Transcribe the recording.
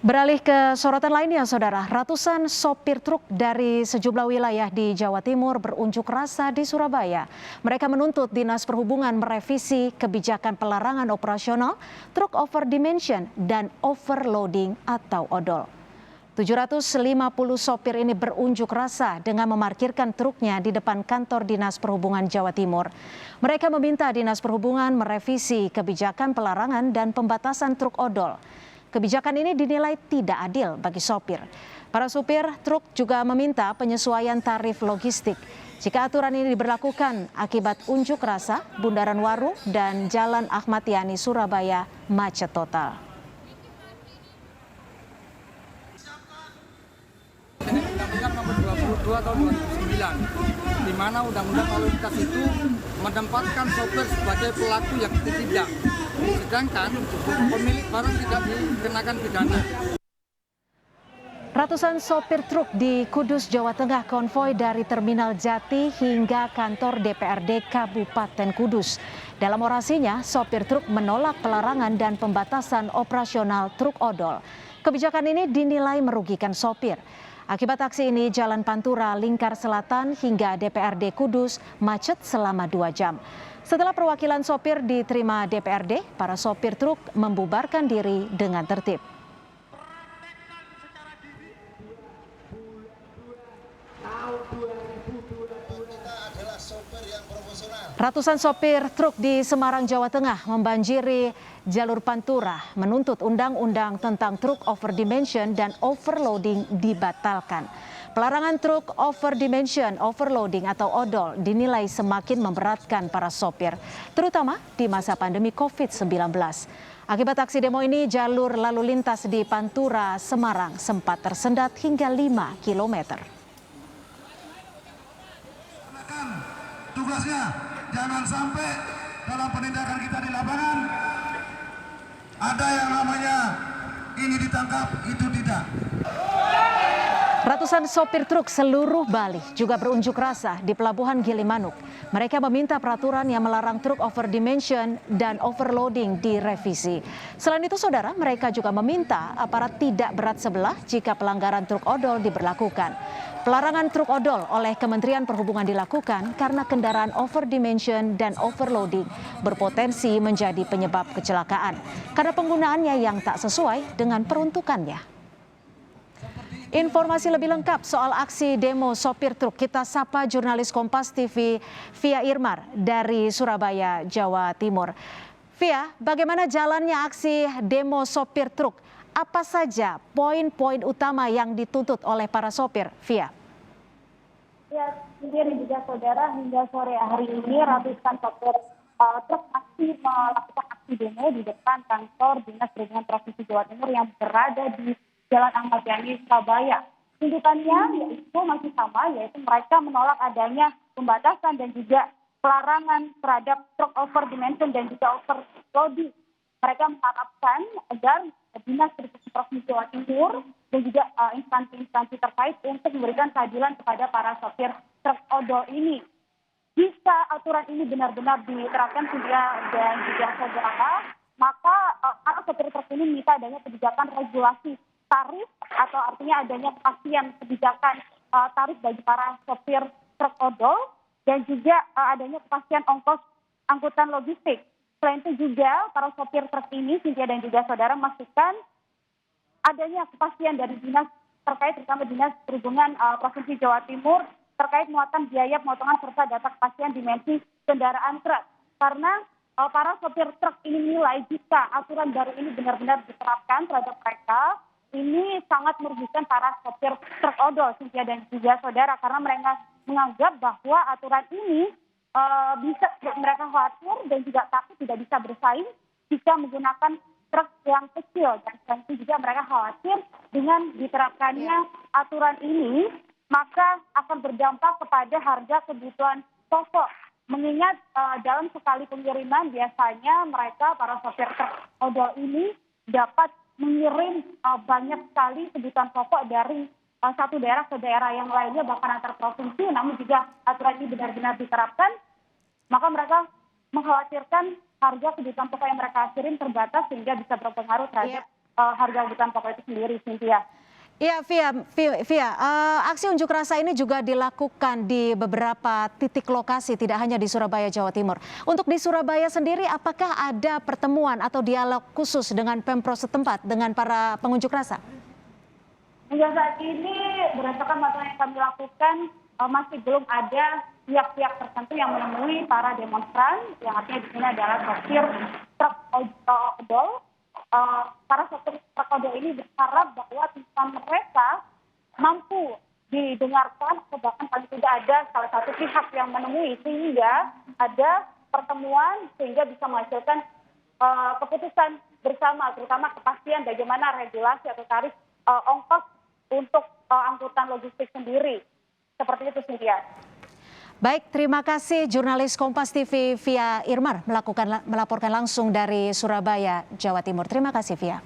Beralih ke sorotan lainnya, Saudara. Ratusan sopir truk dari sejumlah wilayah di Jawa Timur berunjuk rasa di Surabaya. Mereka menuntut Dinas Perhubungan merevisi kebijakan pelarangan operasional truk over dimension dan overloading atau odol. 750 sopir ini berunjuk rasa dengan memarkirkan truknya di depan kantor Dinas Perhubungan Jawa Timur. Mereka meminta Dinas Perhubungan merevisi kebijakan pelarangan dan pembatasan truk odol. Kebijakan ini dinilai tidak adil bagi sopir. Para supir truk juga meminta penyesuaian tarif logistik. Jika aturan ini diberlakukan akibat unjuk rasa, Bundaran Waru dan Jalan Ahmad Yani Surabaya macet total. Undang-Undang Nomor 22 Tahun 2009, di mana Undang-Undang Lalu Lintas itu menempatkan sopir sebagai pelaku yang tidak, sedangkan pemilik barang tidak dikenakan pidana. Ratusan sopir truk di Kudus, Jawa Tengah konvoi dari Terminal Jati hingga kantor DPRD Kabupaten Kudus. Dalam orasinya, sopir truk menolak pelarangan dan pembatasan operasional truk odol. Kebijakan ini dinilai merugikan sopir. Akibat aksi ini, Jalan Pantura, Lingkar Selatan hingga DPRD Kudus macet selama 2 jam. Setelah perwakilan sopir diterima DPRD, para sopir truk membubarkan diri dengan tertib. Ratusan sopir truk di Semarang, Jawa Tengah membanjiri jalur Pantura menuntut undang-undang tentang truk over dimension dan overloading dibatalkan. Pelarangan truk over dimension, overloading atau odol dinilai semakin memberatkan para sopir, terutama di masa pandemi COVID-19. Akibat aksi demo ini, jalur lalu lintas di Pantura, Semarang sempat tersendat hingga 5 kilometer. Tugasnya jangan sampai dalam penindakan kita di lapangan ada yang namanya ini ditangkap, itu tidak. Ratusan sopir truk seluruh Bali juga berunjuk rasa di Pelabuhan Gilimanuk. Mereka meminta peraturan yang melarang truk over dimension dan overloading direvisi. Selain itu, Saudara, mereka juga meminta aparat tidak berat sebelah jika pelanggaran truk odol diberlakukan. Pelarangan truk odol oleh Kementerian Perhubungan dilakukan karena kendaraan over dimension dan overloading berpotensi menjadi penyebab kecelakaan karena penggunaannya yang tak sesuai dengan peruntukannya. Informasi lebih lengkap soal aksi demo sopir truk kita sapa jurnalis Kompas TV Via Irmar dari Surabaya, Jawa Timur. Via, bagaimana jalannya aksi demo sopir truk? Apa saja poin-poin utama yang dituntut oleh para sopir, Via? Ya, sendiri juga Saudara, hingga sore hari ini ratusan sopir truk masih melakukan aksi demo di depan kantor Dinas Perhubungan Provinsi Jawa Timur yang berada di Jalan Ahmad Yani, Surabaya. Tuntutannya yaitu masih sama, yaitu mereka menolak adanya pembatasan dan juga pelarangan terhadap truk over dimension dan juga overloading. Mereka mengharapkan agar Dinas Perhubungan Provinsi Jawa Timur dan juga instansi-instansi terkait untuk memberikan keadilan kepada para sopir truk odol ini. Jika aturan ini benar-benar diterapkan dan juga Saudara, maka para sopir truk ini minta adanya kebijakan regulasi tarif atau artinya adanya kepastian kebijakan tarif bagi para sopir truk odol dan juga adanya kepastian ongkos angkutan logistik. Selain itu juga para sopir truk ini, Cynthia dan juga Saudara, memastikan adanya kepastian dari dinas terkait, terutama Dinas Perhubungan Provinsi Jawa Timur terkait muatan biaya pemotongan serta data kepastian dimensi kendaraan truk. Karena para sopir truk ini menilai jika aturan baru ini benar-benar diterapkan terhadap mereka, ini sangat merugikan para sopir truk odol, Cynthia dan juga Saudara, karena mereka menganggap bahwa aturan ini bisa mereka khawatir dan juga takut tidak bisa bersaing jika menggunakan truk yang kecil. Dan selain itu juga mereka khawatir dengan diterapkannya aturan ini, maka akan berdampak kepada harga kebutuhan pokok. Mengingat dalam sekali pengiriman biasanya mereka, para sopir truk odol ini dapat mengirim banyak sekali kebutuhan pokok dari satu daerah ke daerah yang lainnya, bahkan antar provinsi. Namun jika aturan ini benar-benar diterapkan, maka mereka mengkhawatirkan harga kebutuhan pokok yang mereka kirim terbatas sehingga bisa berpengaruh terhadap harga kebutuhan pokok itu sendiri, Cynthia. Ya, Via, aksi unjuk rasa ini juga dilakukan di beberapa titik lokasi, tidak hanya di Surabaya, Jawa Timur. Untuk di Surabaya sendiri, apakah ada pertemuan atau dialog khusus dengan Pemprov setempat dengan para pengunjuk rasa? Hingga saat ini, berdasarkan pantauan yang kami lakukan, masih belum ada pihak-pihak tertentu yang menemui para demonstran, yang artinya di sini adalah sopir truk odol. Para sopir truk odol ini berharap bahwa tuntutan mereka mampu didengarkan, atau bahkan paling tidak ada salah satu pihak yang menemui, sehingga ada pertemuan sehingga bisa menghasilkan keputusan bersama, terutama kepastian bagaimana regulasi atau tarif ongkos untuk angkutan logistik sendiri. Seperti itu, Cynthia. Baik, terima kasih jurnalis Kompas TV Via Irmar melaporkan langsung dari Surabaya, Jawa Timur. Terima kasih, Via.